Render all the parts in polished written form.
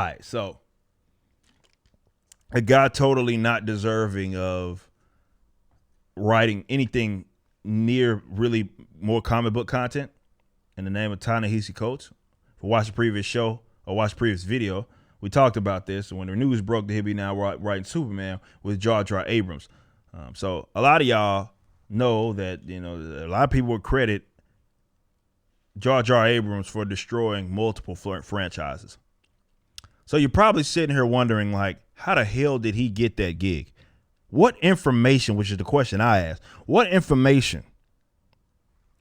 All right, so a guy totally not deserving of writing anything near really more comic book content in the name of Ta-Nehisi Coates. If you watch the previous show or watch the previous video, we talked about this. And when the news broke that he'd be now writing Superman with Jar Jar Abrams. So a lot of y'all know that, a lot of people would credit Jar Jar Abrams for destroying multiple franchises. So you're probably sitting here wondering, like, how the hell did he get that gig? What information, which is the question I asked, what information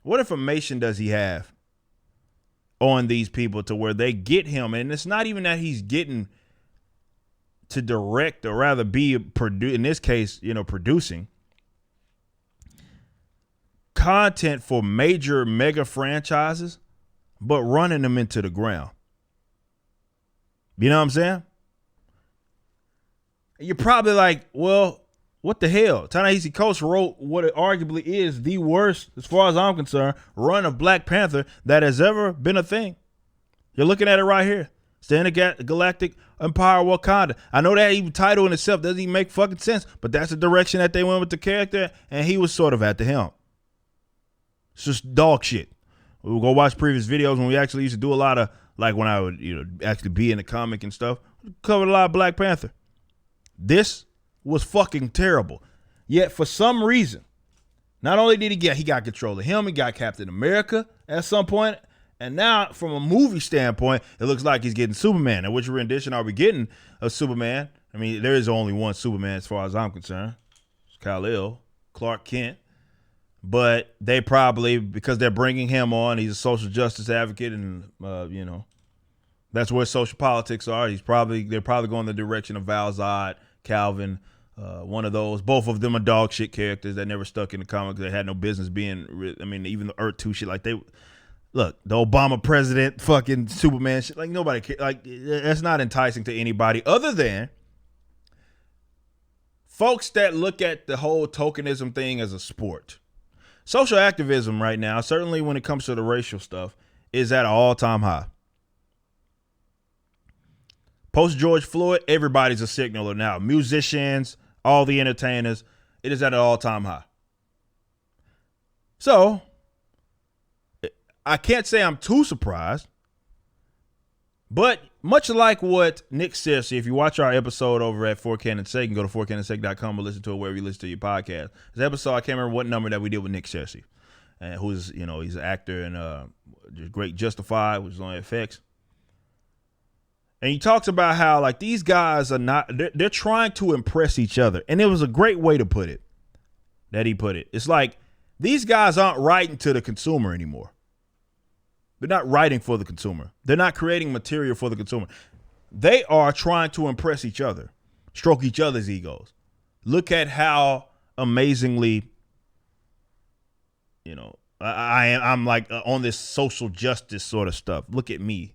does he have on these people to where they get him? And it's not even that he's getting to direct, or rather be in this case, producing content for major mega franchises, but running them into the ground. You know what I'm saying? You're probably like, well, what the hell? Ta-Nehisi Coates wrote what arguably is the worst, as far as I'm concerned, run of Black Panther that has ever been a thing. You're looking at it right here. Standing Galactic Empire Wakanda. I know that even title in itself doesn't even make fucking sense, but that's the direction that they went with the character, and he was sort of at the helm. It's just dog shit. We'll go watch previous videos when we actually used to do a lot of, like when I would actually be in the comic and stuff, covered a lot of Black Panther. This was fucking terrible. Yet for some reason, not only did he got control of him, he got Captain America at some point, and now from a movie standpoint, it looks like he's getting Superman. And which rendition are we getting of Superman? I mean, there is only one Superman as far as I'm concerned. It's Kal-El, Clark Kent. But they probably, because they're bringing him on, he's a social justice advocate, and that's where social politics are. They're probably going the direction of Val Zod, Calvin, one of those. Both of them are dog shit characters that never stuck in the comics. They had no business being. I mean, even the Earth 2 shit, like look, the Obama president, fucking Superman shit, like nobody cares. Like, that's not enticing to anybody other than folks that look at the whole tokenism thing as a sport. Social activism right now, certainly when it comes to the racial stuff, is at an all-time high. Post George Floyd, everybody's a signaler now. Musicians, all the entertainers, it is at an all-time high. So, I can't say I'm too surprised, but much like what Nick Searcy, if you watch our episode over at 4Can and Sake, you can go to 4canandsake.com or listen to it wherever you listen to your podcast. This episode, I can't remember what number that we did with Nick Searcy, and who's, he's an actor in Great Justified, which is on FX. And he talks about how, like, these guys are not, they're trying to impress each other. And it was a great way to put it, that he put it. It's like, these guys aren't writing to the consumer anymore. They're not writing for the consumer. They're not creating material for the consumer. They are trying to impress each other, stroke each other's egos. Look at how amazingly, I'm like on this social justice sort of stuff. Look at me.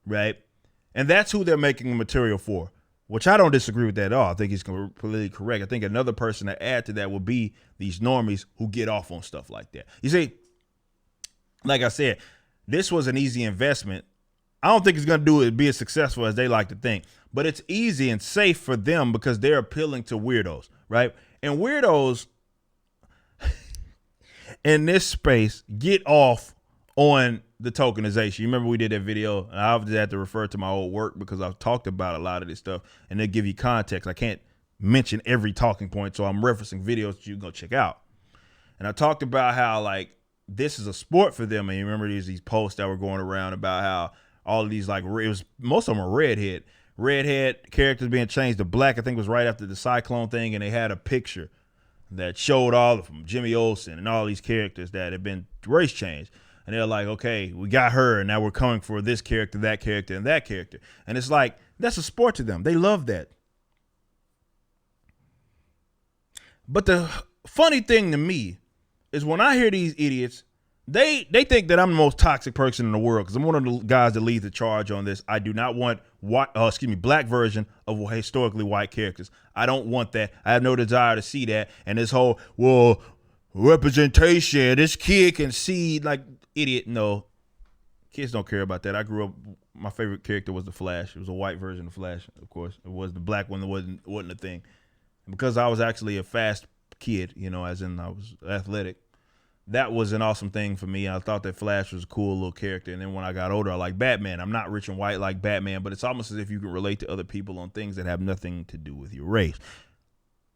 Right? And that's who they're making the material for, which I don't disagree with that at all. I think he's completely correct. I think another person to add to that would be these normies who get off on stuff like that. You see, like I said, this was an easy investment. I don't think it's going to be as successful as they like to think, but it's easy and safe for them because they're appealing to weirdos, right? And weirdos in this space get off on the tokenization. You remember we did that video, and I just had to refer to my old work because I've talked about a lot of this stuff, and they give you context. I can't mention every talking point, so I'm referencing videos that you can go check out. And I talked about how, like, this is a sport for them. And you remember these posts that were going around about how all of these, like, most of them are redhead characters being changed to black. I think it was right after the Cyclone thing, and they had a picture that showed all of them, Jimmy Olsen and all these characters that had been race changed. And they're like, okay, we got her, and now we're coming for this character, that character, and that character. And it's like, that's a sport to them. They love that. But the funny thing to me is when I hear these idiots, they think that I'm the most toxic person in the world because I'm one of the guys that leads the charge on this. I do not want black version of historically white characters. I don't want that. I have no desire to see that. And this whole, representation, this kid can see, like, idiot. No, kids don't care about that. I grew up my favorite character was the Flash. It was a white version of Flash, of course. It was the black one that wasn't a thing. Because I was actually a fast kid, as in I was athletic. That was an awesome thing for me. I thought that Flash was a cool little character. And then when I got older, I like Batman. I'm not rich and white like Batman, but it's almost as if you can relate to other people on things that have nothing to do with your race.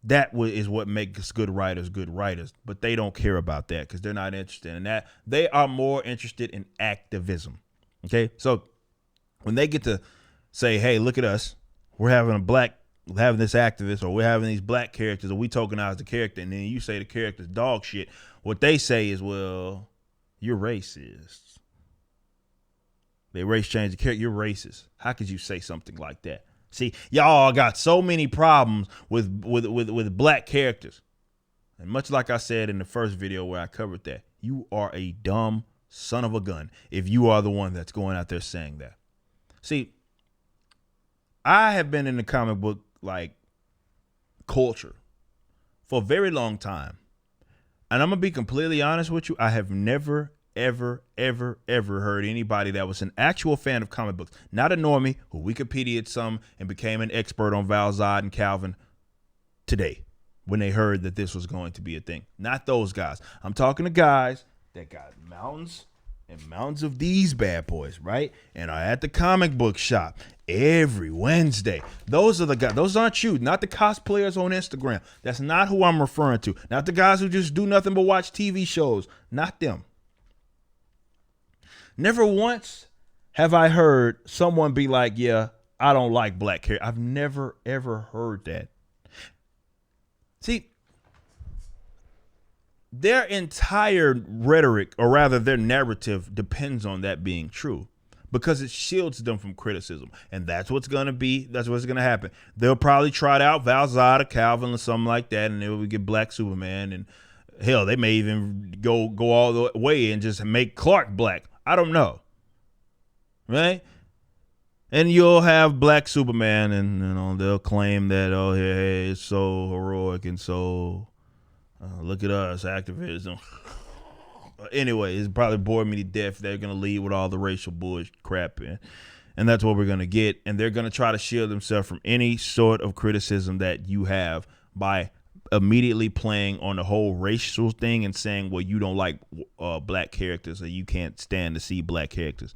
That is what makes good writers, but they don't care about that because they're not interested in that. They are more interested in activism. Okay, so when they get to say, "Hey, look at us, we're having this activist, or we're having these black characters, or we tokenize the character," and then you say the character's dog shit, what they say is, "Well, you're racist. They race change the character. You're racist. How could you say something like that?" See, y'all got so many problems with black characters. And much like I said in the first video where I covered that, you are a dumb son of a gun if you are the one that's going out there saying that. See, I have been in the comic book culture for a very long time. And I'm going to be completely honest with you. I have never, ever heard anybody that was an actual fan of comic books, not a normie who Wikipedia'd some and became an expert on Val Zod and Calvin today when they heard that this was going to be a thing. Not those guys. I'm talking to guys that got mountains and mountains of these bad boys, right? And are at the comic book shop every Wednesday. Those are the guys. Those aren't you. Not the cosplayers on Instagram. That's not who I'm referring to. Not the guys who just do nothing but watch TV shows. Not them. Never once have I heard someone be like, "Yeah, I don't like black characters." I've never, ever heard that. See, their entire rhetoric, or rather their narrative, depends on that being true because it shields them from criticism. And that's what's going to happen. They'll probably trot out Val Zod or Calvin or something like that, and then we get Black Superman. And hell, they may even go all the way and just make Clark black. I don't know. Right? And you'll have Black Superman, and they'll claim that, "Oh, hey, it's so heroic and so look at us, activism." Anyway, it's probably bored me to death. They're gonna lead with all the racial bullshit crap, and that's what we're gonna get. And they're gonna try to shield themselves from any sort of criticism that you have by immediately playing on the whole racial thing and saying, "Well, you don't like black characters, or you can't stand to see black characters."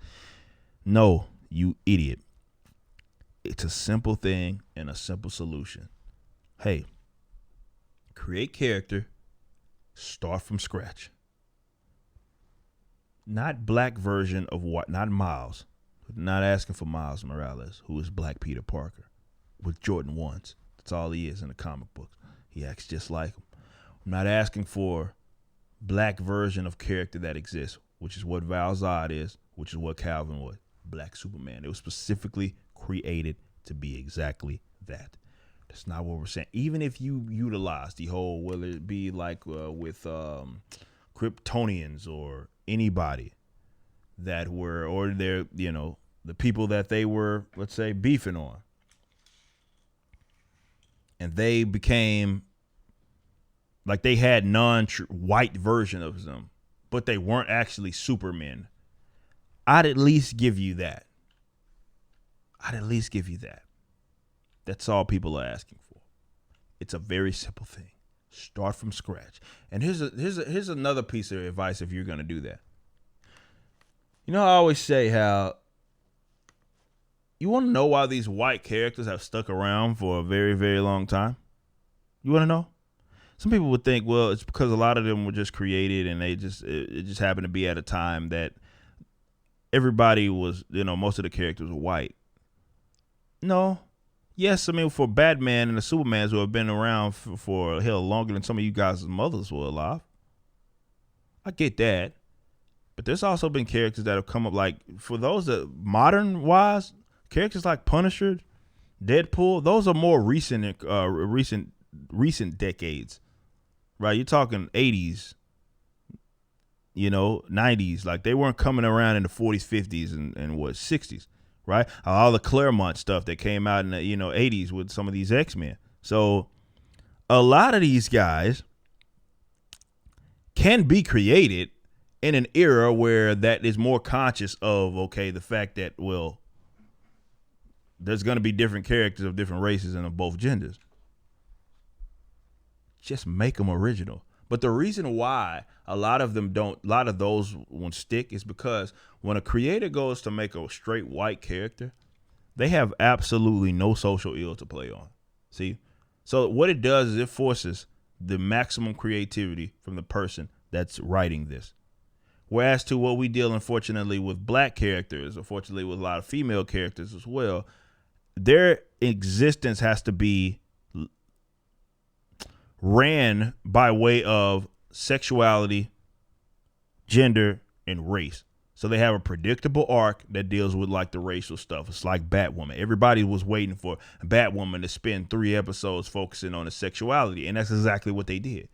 No, you idiot. It's a simple thing and a simple solution. Hey, create character, start from scratch. Not black version of what? Not Miles. Not asking for Miles Morales, who is Black Peter Parker with Jordan 1s. That's all he is in the comic books. He acts just like him. I'm not asking for black version of character that exists, which is what Val Zod is, which is what Calvin was. Black Superman. It was specifically created to be exactly that. That's not what we're saying. Even if you utilize the whole, whether it be like with Kryptonians or anybody that were, or they're, the people that they were, let's say, beefing on, and they became like they had non-white version of them, but they weren't actually Supermen. I'd at least give you that. That's all people are asking for. It's a very simple thing. Start from scratch. And here's another piece of advice if you're going to do that. I always say how you want to know why these white characters have stuck around for a very, very long time. You want to know? Some people would think, well, it's because a lot of them were just created and it just happened to be at a time that everybody was, most of the characters were white. No. Yes, for Batman and the Supermans who have been around for hell longer than some of you guys' mothers were alive. I get that. But there's also been characters that have come up, like, for those that modern-wise, characters like Punisher, Deadpool, those are more recent decades, right? You're talking 80s, 90s. Like, they weren't coming around in the 40s, 50s, and 60s. Right? All the Claremont stuff that came out in the 80s with some of these X-Men. So a lot of these guys can be created in an era where that is more conscious of, okay, the fact that, well, there's going to be different characters of different races and of both genders. Just make them original. But the reason why a lot of those won't stick is because when a creator goes to make a straight white character, they have absolutely no social ill to play on. See? So what it does is it forces the maximum creativity from the person that's writing this. Whereas to what we deal, unfortunately, with black characters, unfortunately with a lot of female characters as well, their existence has to be ran by way of sexuality, gender, and race. So they have a predictable arc that deals with like the racial stuff. It's like Batwoman. Everybody was waiting for Batwoman to spend 3 episodes focusing on the sexuality, and that's exactly what they did.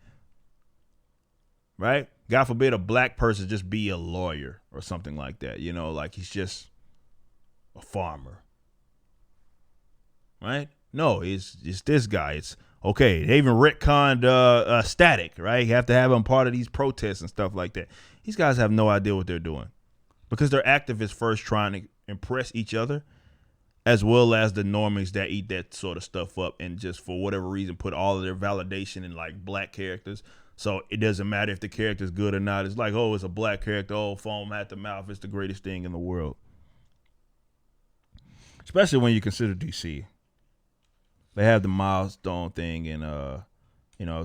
Right? God forbid a black person just be a lawyer or something like that. You know, like he's just a farmer. Right? No, it's this guy. It's okay. They even retconned Static, right? You have to have him part of these protests and stuff like that. These guys have no idea what they're doing because they're activists first trying to impress each other as well as the normies that eat that sort of stuff up and just for whatever reason put all of their validation in like black characters. So it doesn't matter if the character's good or not. It's like, oh, it's a black character. Oh, foam at the mouth. It's the greatest thing in the world. Especially when you consider DC. They have the milestone thing, and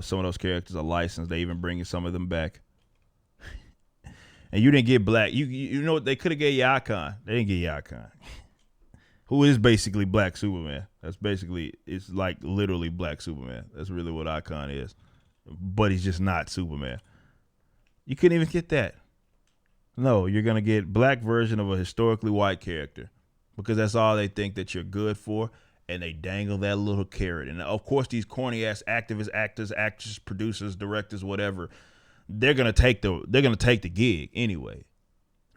some of those characters are licensed. They even bringing some of them back. And you didn't get black. You know what? They could have gave you Icon. They didn't get you Icon. Who is basically Black Superman. It's like literally Black Superman. That's really what Icon is. But he's just not Superman. You couldn't even get that. No, you're going to get black version of a historically white character because that's all they think that you're good for. And they dangle that little carrot. And of course, these corny ass activists, actors, actresses, producers, directors, whatever, they're gonna take the gig anyway.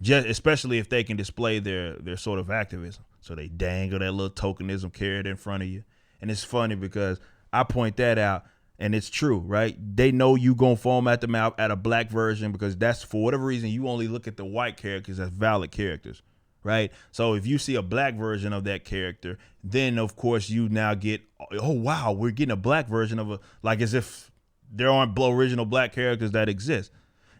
Just especially if they can display their sort of activism. So they dangle that little tokenism carrot in front of you. And it's funny because I point that out and it's true, right? They know you gonna foam at the mouth at a black version because that's for whatever reason you only look at the white characters as valid characters. Right. So if you see a black version of that character, then, of course, you now get, oh, wow, we're getting a black version of like as if there aren't original black characters that exist.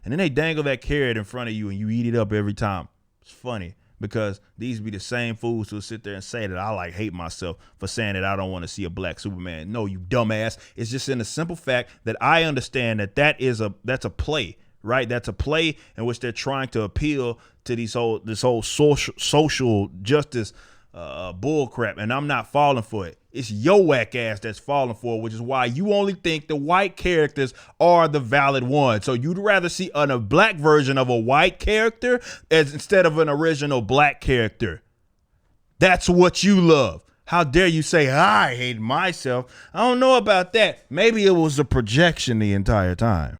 And then they dangle that carrot in front of you and you eat it up every time. It's funny because these be the same fools who sit there and say that I hate myself for saying that I don't want to see a black Superman. No, you dumbass. It's just in the simple fact that I understand that's a play. Right, that's a play in which they're trying to appeal to this whole social justice bull crap, and I'm not falling for it. It's your whack ass that's falling for it, which is why you only think the white characters are the valid ones. So you'd rather see a black version of a white character instead of an original black character. That's what you love. How dare you say I hate myself? I don't know about that. Maybe it was a projection the entire time.